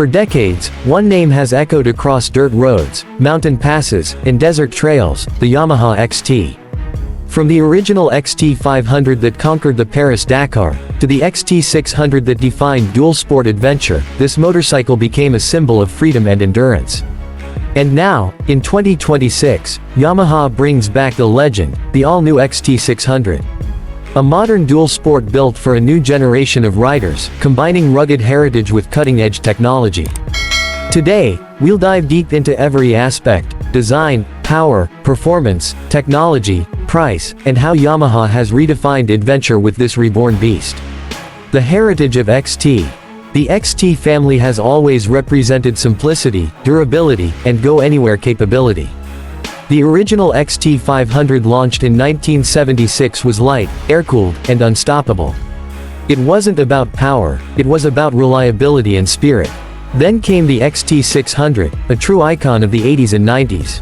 For decades, one name has echoed across dirt roads, mountain passes, and desert trails: the Yamaha XT. From the original XT 500 that conquered the Paris-Dakar, to the XT 600 that defined dual-sport adventure, this motorcycle became a symbol of freedom and endurance. And now, in 2026, Yamaha brings back the legend, the all-new XT 600. A modern dual-sport built for a new generation of riders, combining rugged heritage with cutting-edge technology. Today, we'll dive deep into every aspect: design, power, performance, technology, price, and how Yamaha has redefined adventure with this reborn beast. The heritage of XT. The XT family has always represented simplicity, durability, and go-anywhere capability. The original XT 500 launched in 1976 was light, air-cooled, and unstoppable. It wasn't about power, it was about reliability and spirit. Then came the XT 600, a true icon of the 80s and 90s.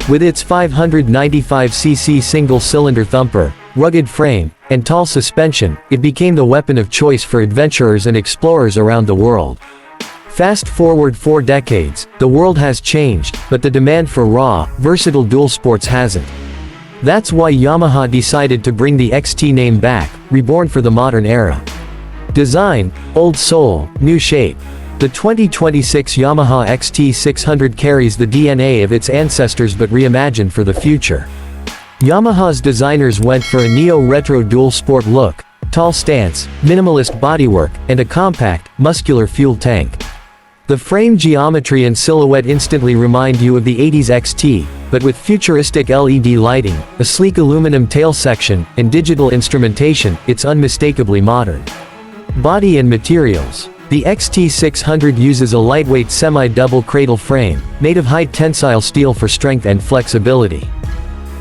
With its 595cc single-cylinder thumper, rugged frame, and tall suspension, it became the weapon of choice for adventurers and explorers around the world. Fast forward 4 decades, the world has changed, but the demand for raw, versatile dual sports hasn't. That's why Yamaha decided to bring the XT name back, reborn for the modern era. Design: old soul, new shape. The 2026 Yamaha XT 600 carries the DNA of its ancestors but reimagined for the future. Yamaha's designers went for a neo-retro dual-sport look: tall stance, minimalist bodywork, and a compact, muscular fuel tank. The frame geometry and silhouette instantly remind you of the 80s XT, but with futuristic LED lighting, a sleek aluminum tail section, and digital instrumentation, it's unmistakably modern. Body and materials. The XT 600 uses a lightweight semi-double cradle frame, made of high-tensile steel for strength and flexibility.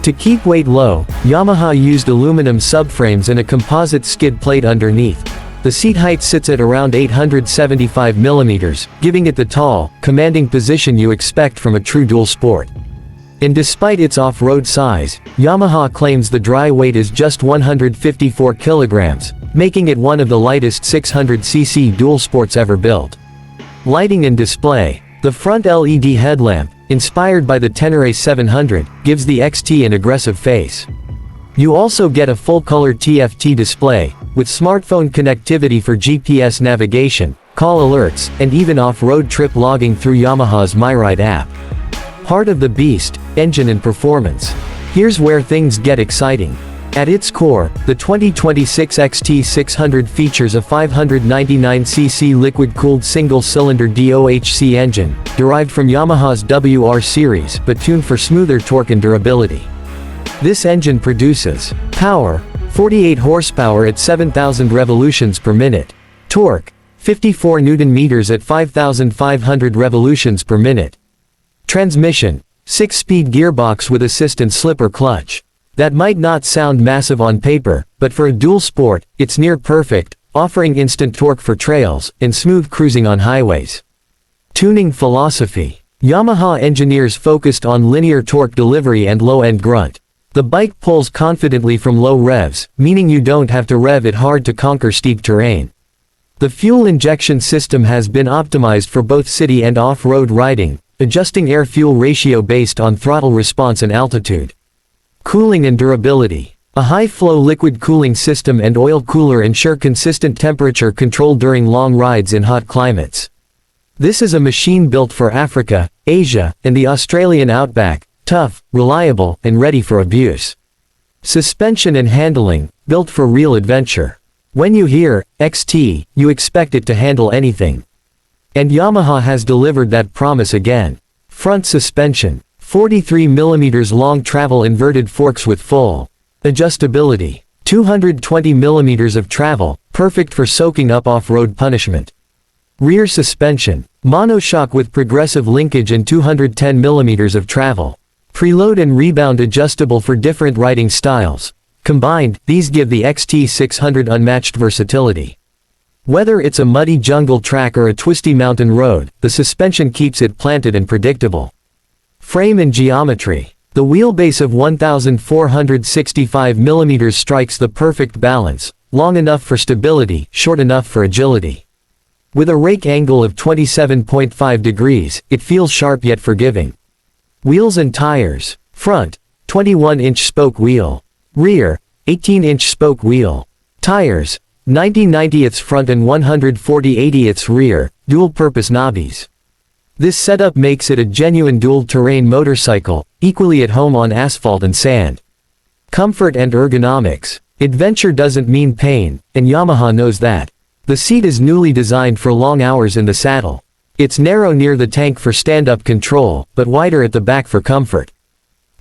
To keep weight low, Yamaha used aluminum subframes and a composite skid plate underneath. The seat height sits at around 875 mm, giving it the tall, commanding position you expect from a true dual sport. And despite its off-road size, Yamaha claims the dry weight is just 154 kilograms, making it one of the lightest 600cc dual sports ever built. Lighting and display. The front LED headlamp, inspired by the Tenere 700, gives the XT an aggressive face. You also get a full-color TFT display, with smartphone connectivity for GPS navigation, call alerts, and even off-road trip logging through Yamaha's MyRide app. Heart of the beast: engine and performance. Here's where things get exciting. At its core, the 2026 XT 600 features a 599cc liquid-cooled single-cylinder DOHC engine, derived from Yamaha's WR series but tuned for smoother torque and durability. This engine produces power: 48 horsepower at 7,000 revolutions per minute. Torque: 54 Nm at 5,500 revolutions per minute. Transmission: 6-speed gearbox with assistant slipper clutch. That might not sound massive on paper, but for a dual sport, it's near perfect, offering instant torque for trails, and smooth cruising on highways. Tuning philosophy. Yamaha engineers focused on linear torque delivery and low-end grunt. The bike pulls confidently from low revs, meaning you don't have to rev it hard to conquer steep terrain. The fuel injection system has been optimized for both city and off-road riding, adjusting air-fuel ratio based on throttle response and altitude. Cooling and durability. A high-flow liquid cooling system and oil cooler ensure consistent temperature control during long rides in hot climates. This is a machine built for Africa, Asia, and the Australian outback: tough, reliable, and ready for abuse. Suspension and handling, built for real adventure. When you hear XT, you expect it to handle anything. And Yamaha has delivered that promise again. Front suspension: 43 mm long travel inverted forks with full adjustability. 220 mm of travel, perfect for soaking up off-road punishment. Rear suspension: monoshock with progressive linkage and 210 mm of travel. Preload and rebound adjustable for different riding styles. Combined, these give the XT 600 unmatched versatility. Whether it's a muddy jungle track or a twisty mountain road, the suspension keeps it planted and predictable. Frame and geometry. The wheelbase of 1,465 mm strikes the perfect balance, long enough for stability, short enough for agility. With a rake angle of 27.5 degrees, it feels sharp yet forgiving. Wheels and tires. Front, 21-inch spoke wheel. Rear, 18-inch spoke wheel. Tires, 90/90ths front and 140/80ths rear, dual-purpose knobbies. This setup makes it a genuine dual-terrain motorcycle, equally at home on asphalt and sand. Comfort and ergonomics. Adventure doesn't mean pain, and Yamaha knows that. The seat is newly designed for long hours in the saddle. It's narrow near the tank for stand-up control, but wider at the back for comfort.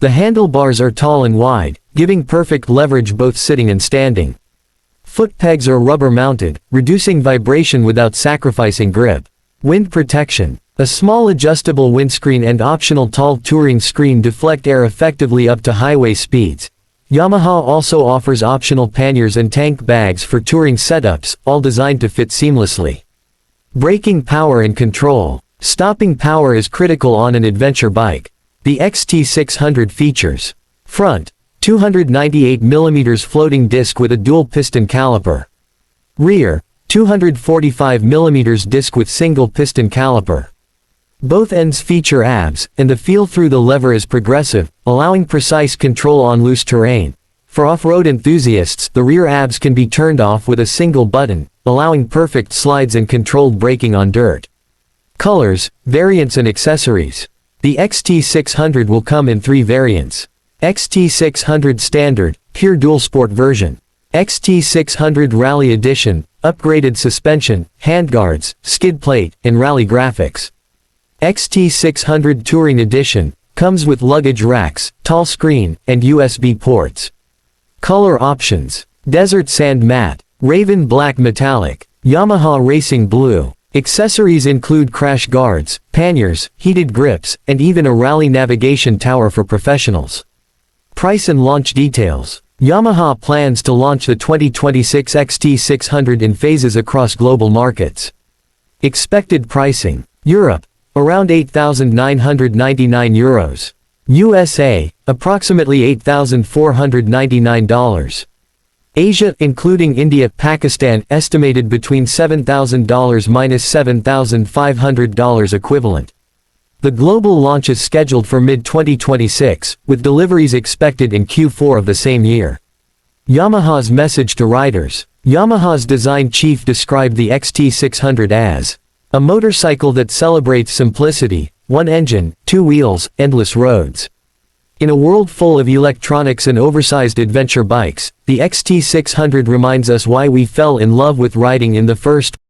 The handlebars are tall and wide, giving perfect leverage both sitting and standing. Foot pegs are rubber-mounted, reducing vibration without sacrificing grip. Wind protection. A small adjustable windscreen and optional tall touring screen deflect air effectively up to highway speeds. Yamaha also offers optional panniers and tank bags for touring setups, all designed to fit seamlessly. Braking power and control. Stopping power is critical on an adventure bike. The XT600 features front, 298mm floating disc with a dual piston caliper. Rear, 245mm disc with single piston caliper. Both ends feature ABS, and the feel through the lever is progressive, allowing precise control on loose terrain. For off-road enthusiasts, the rear ABS can be turned off with a single button, allowing perfect slides and controlled braking on dirt. Colors, variants and accessories. The XT600 will come in 3 variants. XT600 Standard, pure dual sport version. XT600 Rally Edition, upgraded suspension, handguards, skid plate, and rally graphics. XT600 Touring Edition, comes with luggage racks, tall screen, and USB ports. Color options. Desert Sand Matte, Raven Black Metallic, Yamaha Racing Blue. Accessories include crash guards, panniers, heated grips, and even a rally navigation tower for professionals. Price and launch details. Yamaha plans to launch the 2026 XT600 in phases across global markets. Expected pricing. Europe, around €8,999. USA, approximately $8,499. Asia, including India, Pakistan, estimated between $7,000 minus $7,500 equivalent. The global launch is scheduled for mid-2026, with deliveries expected in Q4 of the same year. Yamaha's message to riders. Yamaha's design chief described the XT600 as a motorcycle that celebrates simplicity, one engine, 2 wheels, endless roads. In a world full of electronics and oversized adventure bikes, the XT600 reminds us why we fell in love with riding in the first